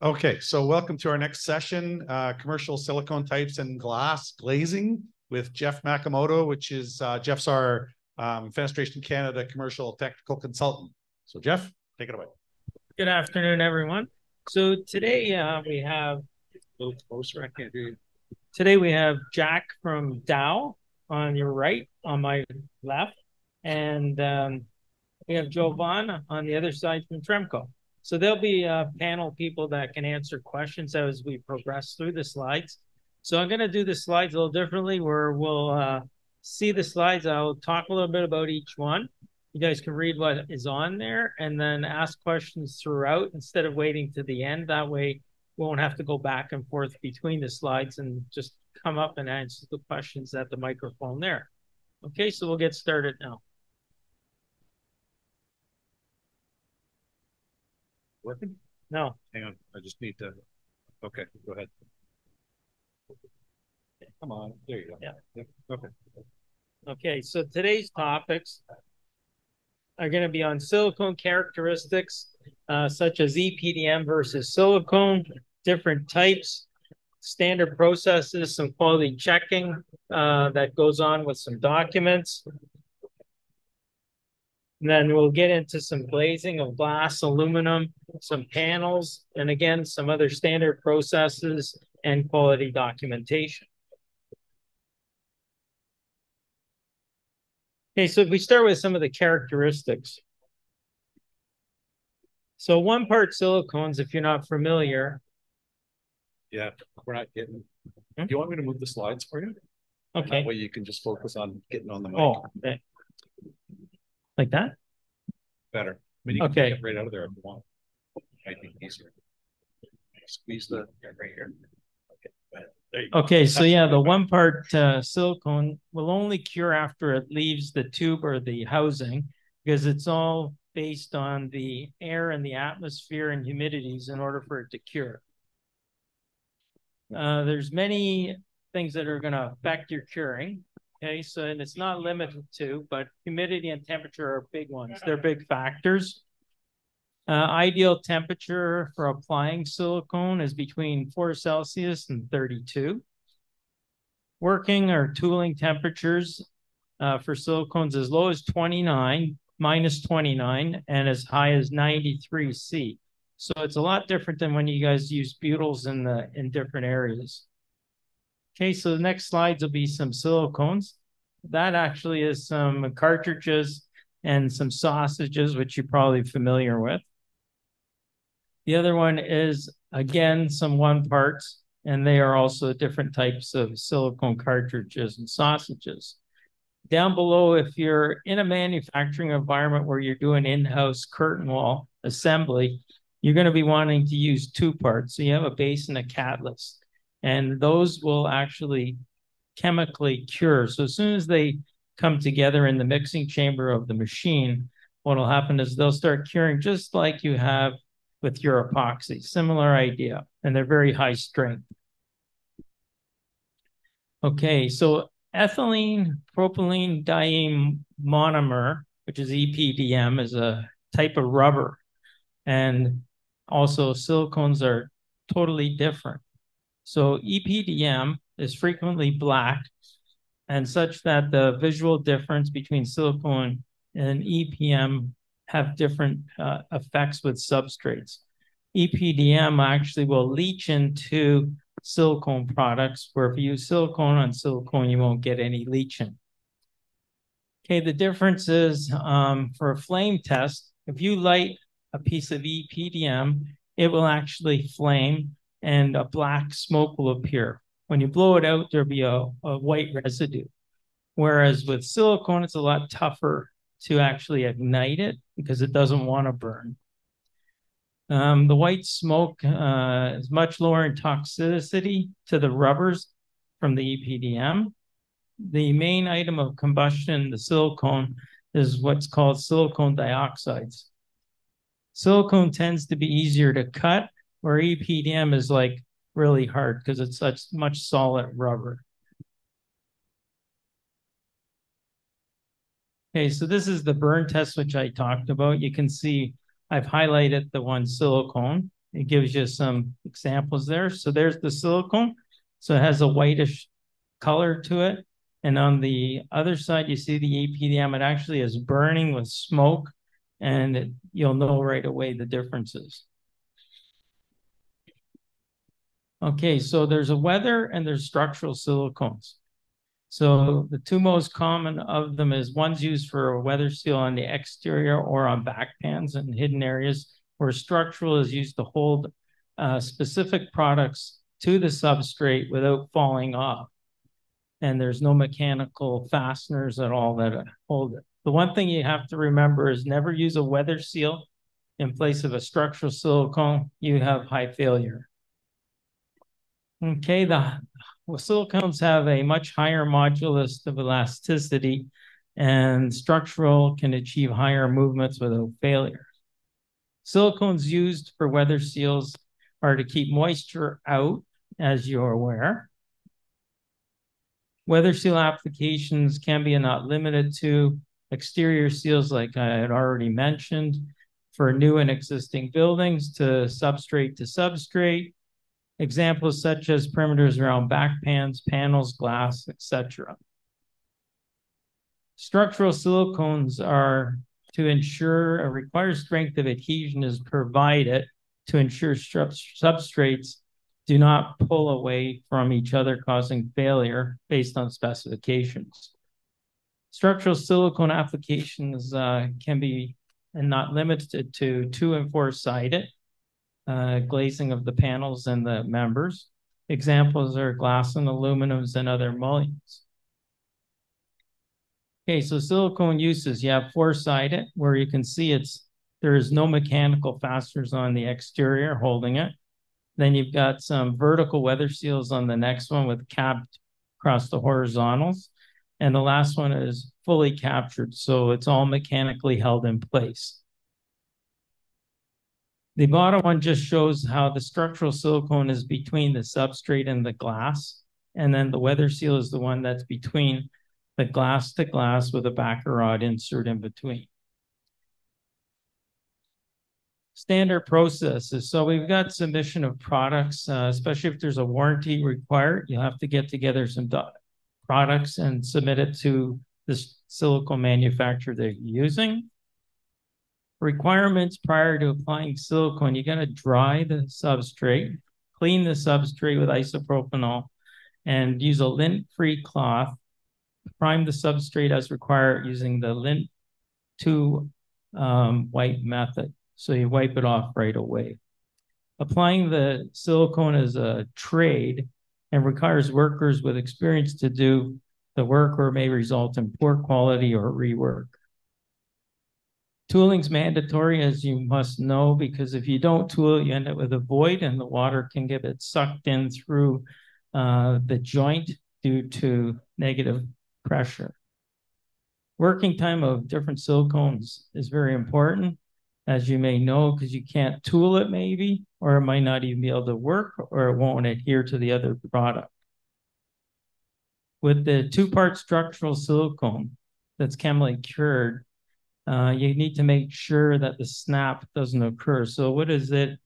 Okay, so welcome to our next session, commercial silicone types and glass glazing with Jeff Makimoto, which is Jeff's our Fenestration Canada commercial technical consultant. So Jeff, take it away. Good afternoon, everyone. So today we have a little closer. I can't hear you. Today we have Jack from Dow on your right, on my left, and we have Jovan on the other side from Tremco. So there'll be panel people that can answer questions as we progress through the slides. So I'm going to do the slides a little differently, where we'll see the slides. I'll talk a little bit about each one. You guys can read what is on there and then ask questions throughout instead of waiting to the end. That way we won't have to go back and forth between the slides and just come up and answer the questions at the microphone there. Okay, so we'll get started now. Working? No. Hang on. I just need to. Okay, go ahead. Come on. There you go. Yeah. Yep. Okay. Okay, so today's topics are going to be on silicone characteristics, such as EPDM versus silicone, different types, standard processes, some quality checking that goes on with some documents. And then we'll get into some glazing of glass, aluminum, some panels, and again, some other standard processes and quality documentation. Okay, so if we start with some of the characteristics. So 1 part silicones, if you're not familiar. Yeah, we're not getting. Do you want me to move the slides for you? Okay. That way you can just focus on getting on the mic. Oh, okay. Like that? Better. I mean, you can take it right out of there if you want. I think easier. Squeeze the right here. Okay. Okay, so yeah, the 1 part silicone will only cure after it leaves the tube or the housing, because it's all based on the air and the atmosphere and humidities in order for it to cure. There's many things that are going to affect your curing. Okay, so and it's not limited to, but humidity and temperature are big ones. They're big factors. Ideal temperature for applying silicone is between 4 Celsius and 32. Working or tooling temperatures for silicones as low as 29, minus 29, and as high as 93 C. So it's a lot different than when you guys use butyls in different areas. Okay, so the next slides will be some silicones. That actually is some cartridges and some sausages, which you're probably familiar with. The other one is, again, some 1 parts, and they are also different types of silicone cartridges and sausages. Down below, if you're in a manufacturing environment where you're doing in-house curtain wall assembly, you're going to be wanting to use 2 parts. So you have a base and a catalyst, and those will actually chemically cure. So as soon as they come together in the mixing chamber of the machine, what will happen is they'll start curing just like you have with your epoxy. Similar idea, and they're very high strength. Okay, so ethylene propylene diene monomer, which is EPDM, is a type of rubber. And also silicones are totally different. So EPDM is frequently black, and such that the visual difference between silicone and EPM have different effects with substrates. EPDM actually will leach into silicone products, where if you use silicone on silicone, you won't get any leaching. Okay, the difference is for a flame test, if you light a piece of EPDM, it will actually flame and a black smoke will appear. When you blow it out, there'll be a white residue. Whereas with silicone, it's a lot tougher to actually ignite it because it doesn't want to burn. The white smoke is much lower in toxicity to the rubbers from the EPDM. The main item of combustion in the silicone is what's called silicone dioxides. Silicone tends to be easier to cut, where EPDM is like really hard because it's such much solid rubber. Okay, so this is the burn test which I talked about. You can see I've highlighted the one silicone. it gives you some examples there. So there's the silicone. So it has a whitish color to it. And on the other side, you see the EPDM. It actually is burning with smoke, and you'll know right away the differences. Okay, so there's a weather and there's structural silicones. So the two most common of them is one's used for a weather seal on the exterior or on back pans and hidden areas, where structural is used to hold specific products to the substrate without falling off. And there's no mechanical fasteners at all that hold it. The one thing you have to remember is never use a weather seal in place of a structural silicone. You have high failure. Okay, silicones have a much higher modulus of elasticity, and structural can achieve higher movements without failure. Silicones used for weather seals are to keep moisture out, as you're aware. Weather seal applications can be, and not limited to, exterior seals, like I had already mentioned, for new and existing buildings, to substrate. Examples such as perimeters around back pans, panels, glass, etc. Structural silicones are to ensure a required strength of adhesion is provided to ensure substrates do not pull away from each other, causing failure based on specifications. Structural silicone applications can be, and not limited to, 2- and 4-sided. Glazing of the panels and the members. Examples are glass and aluminums and other mullions. Okay, so silicone uses, you have 4-sided, where you can see there is no mechanical fasteners on the exterior holding it. Then you've got some vertical weather seals on the next one with capped across the horizontals. And the last one is fully captured, so it's all mechanically held in place. The bottom one just shows how the structural silicone is between the substrate and the glass. And then the weather seal is the one that's between the glass to glass with a backer rod insert in between. Standard processes. So we've got submission of products, especially if there's a warranty required. You'll have to get together some products and submit it to the silicone manufacturer that you're using. Requirements prior to applying silicone: you got to dry the substrate, clean the substrate with isopropanol, and use a lint-free cloth. Prime the substrate as required using the lint to wipe method. So you wipe it off right away. Applying the silicone is a trade and requires workers with experience to do the work, or may result in poor quality or rework. Tooling's mandatory, as you must know, because if you don't tool, you end up with a void and the water can get it sucked in through the joint due to negative pressure. Working time of different silicones is very important, as you may know, because you can't tool it maybe, or it might not even be able to work, or it won't adhere to the other product. With the 2-part structural silicone that's chemically cured, you need to make sure that the snap doesn't occur. So what is it?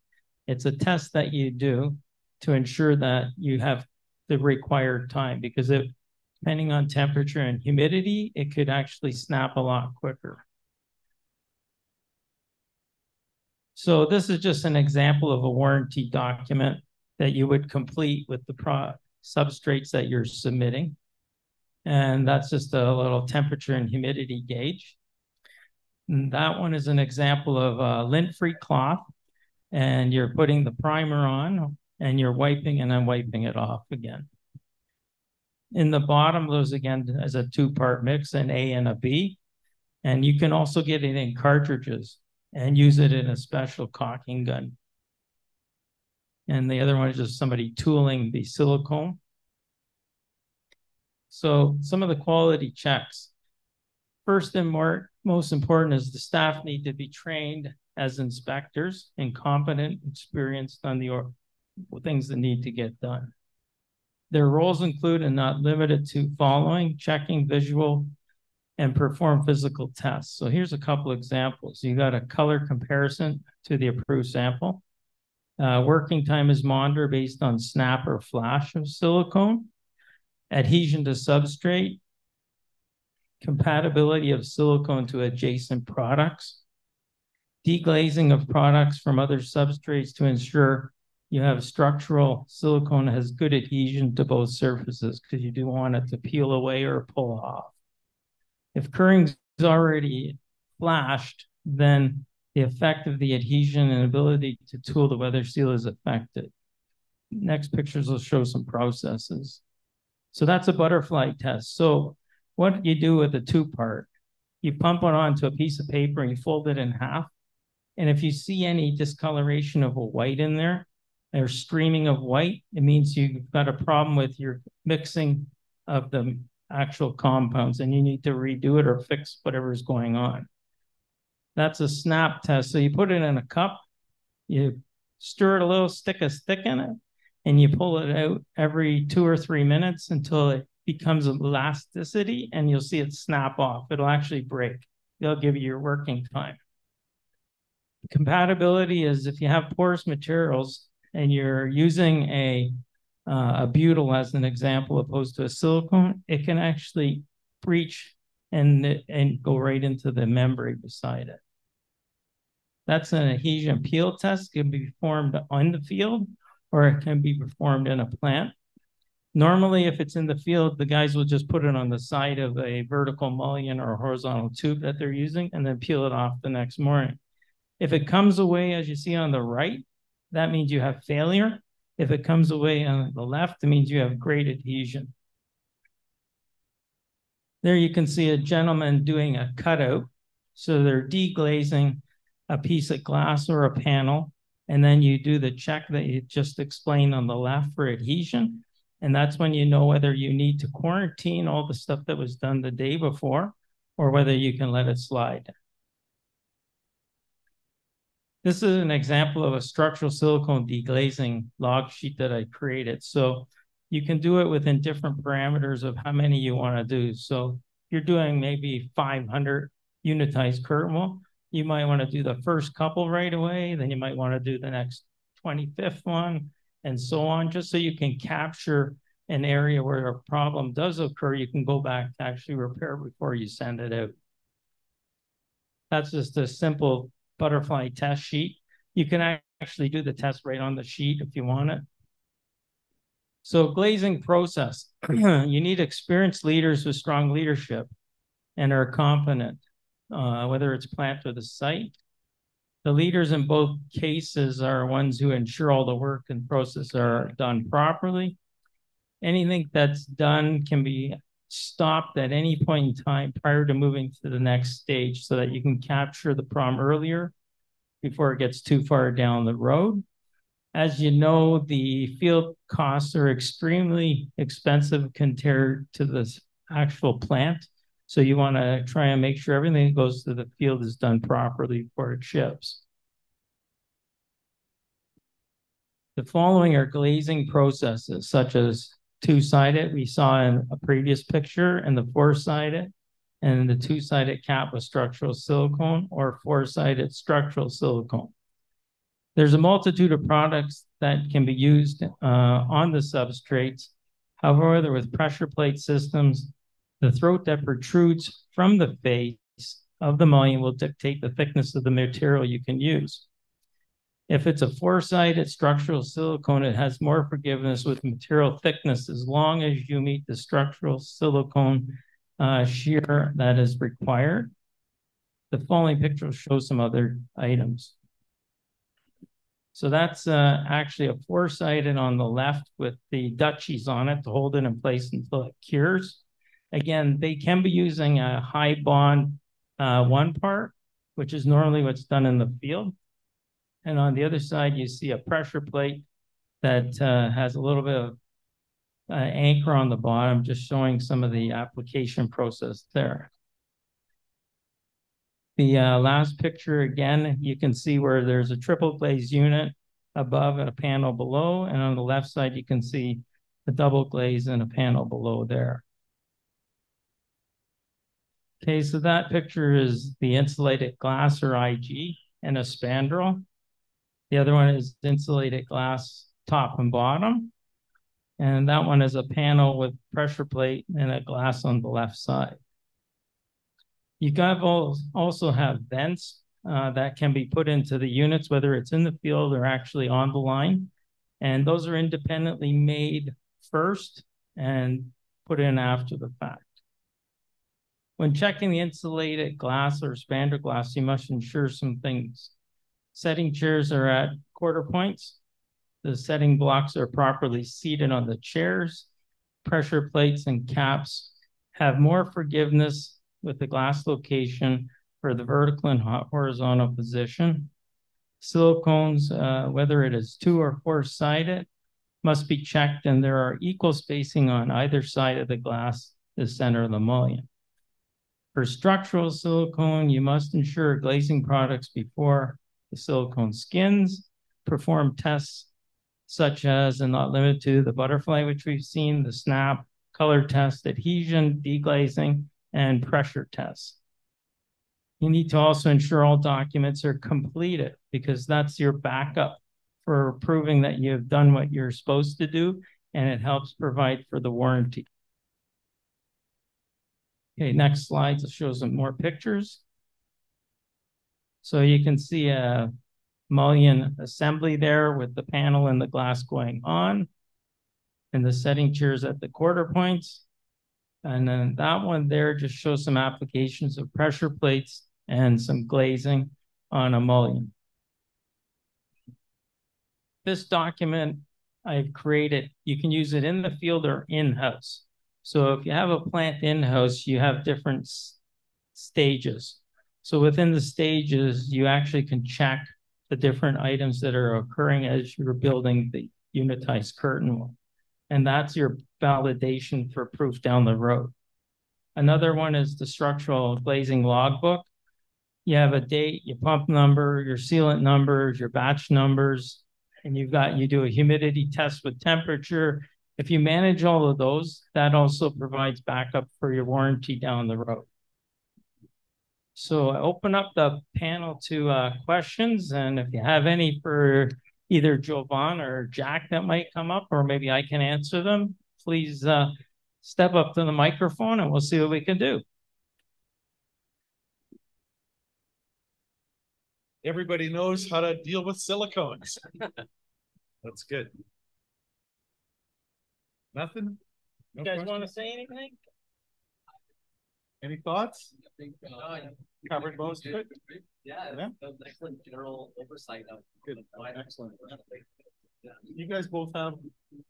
It's a test that you do to ensure that you have the required time, because depending on temperature and humidity, it could actually snap a lot quicker. So this is just an example of a warranty document that you would complete with the substrates that you're submitting. And that's just a little temperature and humidity gauge. And that one is an example of a lint-free cloth, and you're putting the primer on and you're wiping and then wiping it off again. In the bottom, those again as a 2-part mix, an A and a B. And you can also get it in cartridges and use it in a special caulking gun. And the other one is just somebody tooling the silicone. So some of the quality checks. First and most important is the staff need to be trained as inspectors and competent, experienced on the things that need to get done. Their roles include, and not limited to, following: checking visual and perform physical tests. So here's a couple examples. You got a color comparison to the approved sample. Working time is monitored based on snap or flash of silicone. Adhesion to substrate. Compatibility of silicone to adjacent products. Deglazing of products from other substrates to ensure you have structural silicone that has good adhesion to both surfaces, because you do want it to peel away or pull off. If curing is already flashed, then the effect of the adhesion and ability to tool the weather seal is affected. Next pictures will show some processes. So that's a butterfly test. So what you do with the two-part, you pump it onto a piece of paper and you fold it in half. And if you see any discoloration of a white in there, or streaming of white, it means you've got a problem with your mixing of the actual compounds and you need to redo it or fix whatever is going on. That's a snap test. So you put it in a cup, you stir it a little, stick a stick in it, and you pull it out every 2 or 3 minutes until it becomes elasticity, and you'll see it snap off. It'll actually break. They'll give you your working time. Compatibility is if you have porous materials and you're using a butyl as an example opposed to a silicone, it can actually breach and go right into the membrane beside it. That's an adhesion peel test. It can be performed on the field or it can be performed in a plant. Normally, if it's in the field, the guys will just put it on the side of a vertical mullion or a horizontal tube that they're using and then peel it off the next morning. If it comes away, as you see on the right, that means you have failure. If it comes away on the left, it means you have great adhesion. There you can see a gentleman doing a cutout. So they're deglazing a piece of glass or a panel, and then you do the check that you just explained on the left for adhesion. And that's when you know whether you need to quarantine all the stuff that was done the day before or whether you can let it slide. This is an example of a structural silicone deglazing log sheet that I created. So you can do it within different parameters of how many you want to do. So if you're doing maybe 500 unitized curtain wall, you might want to do the first couple right away. Then you might want to do the next 25th one and so on, just so you can capture an area where a problem does occur. You can go back to actually repair before you send it out. That's just a simple butterfly test sheet. You can actually do the test right on the sheet if you want it. So glazing process, you need experienced leaders with strong leadership and are competent, whether it's plant or the site. The leaders in both cases are ones who ensure all the work and process are done properly. Anything that's done can be stopped at any point in time prior to moving to the next stage so that you can capture the problem earlier before it gets too far down the road. As you know, the field costs are extremely expensive compared to the actual plant. So you want to try and make sure everything that goes to the field is done properly before it ships. The following are glazing processes, such as two-sided, we saw in a previous picture, and the four-sided, and the two-sided cap with structural silicone, or four-sided structural silicone. There's a multitude of products that can be used on the substrates. However, with pressure plate systems, the throat that protrudes from the face of the mullion will dictate the thickness of the material you can use. If it's a four-sided structural silicone, it has more forgiveness with material thickness as long as you meet the structural silicone shear that is required. The following picture will show some other items. So that's actually a four-sided on the left with the Dutchies on it to hold it in place until it cures. Again, they can be using a high bond one part, which is normally what's done in the field. And on the other side, you see a pressure plate that has a little bit of anchor on the bottom, just showing some of the application process there. The last picture, again, you can see where there's a triple glaze unit above and a panel below. And on the left side, you can see a double glaze and a panel below there. Okay, so that picture is the insulated glass or IG and a spandrel. The other one is insulated glass top and bottom. And that one is a panel with pressure plate and a glass on the left side. You guys also have vents that can be put into the units, whether it's in the field or actually on the line. And those are independently made first and put in after the fact. When checking the insulated glass or expander glass, you must ensure some things. Setting chairs are at quarter points. The setting blocks are properly seated on the chairs. Pressure plates and caps have more forgiveness with the glass location for the vertical and horizontal position. Silicones, whether it is 2 or 4-sided, must be checked, and there are equal spacing on either side of the glass, the center of the mullion. For structural silicone, you must ensure glazing products before the silicone skins. Perform tests such as, and not limited to, the butterfly, which we've seen, the snap, color test, adhesion, deglazing, and pressure tests. You need to also ensure all documents are completed, because that's your backup for proving that you have done what you're supposed to do, and it helps provide for the warranty. Okay, next slide shows some more pictures. So you can see a mullion assembly there with the panel and the glass going on, and the setting chairs at the quarter points. And then that one there just shows some applications of pressure plates and some glazing on a mullion. This document I've created, you can use it in the field or in-house. So if you have a plant in-house, you have different stages. So within the stages, you actually can check the different items that are occurring as you're building the unitized curtain wall. And that's your validation for proof down the road. Another one is the structural glazing logbook. You have a date, your pump number, your sealant numbers, your batch numbers, and you do a humidity test with temperature. If you manage all of those, that also provides backup for your warranty down the road. So I open up the panel to questions, and if you have any for either Jovan or Jack that might come up, or maybe I can answer them, please step up to the microphone and we'll see what we can do. Everybody knows how to deal with silicones. That's good. Nothing? You guys want to say anything? Any thoughts? I think Covered most of it? Yeah, that was excellent general oversight of Good. excellent. Yeah. You guys both have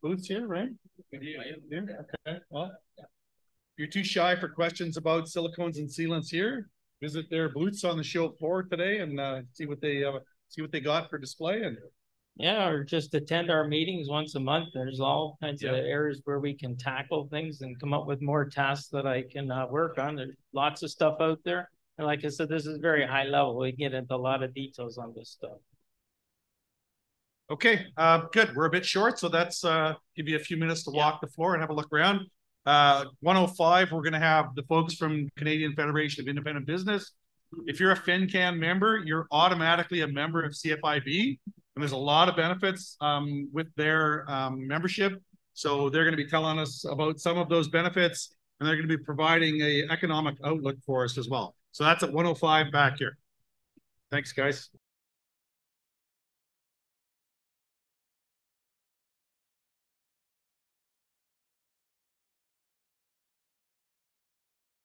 booths here, right? We do. Yeah. Okay. Well, if you're too shy for questions about silicones and sealants here, visit their booths on the show floor today and see what they got for display. And yeah, or just attend our meetings once a month. There's all kinds of areas where we can tackle things and come up with more tasks that I can work on. There's lots of stuff out there. And like I said, this is very high level. We get into a lot of details on this stuff. okay, good. We're a bit short, so that's give you a few minutes to walk the floor and have a look around. 105, we're going to have the folks from Canadian Federation of Independent Business. If you're a FinCan member, you're automatically a member of CFIB, and there's a lot of benefits with their membership. So they're going to be telling us about some of those benefits, and they're going to be providing an economic outlook for us as well. So that's at 105 back here. Thanks, guys.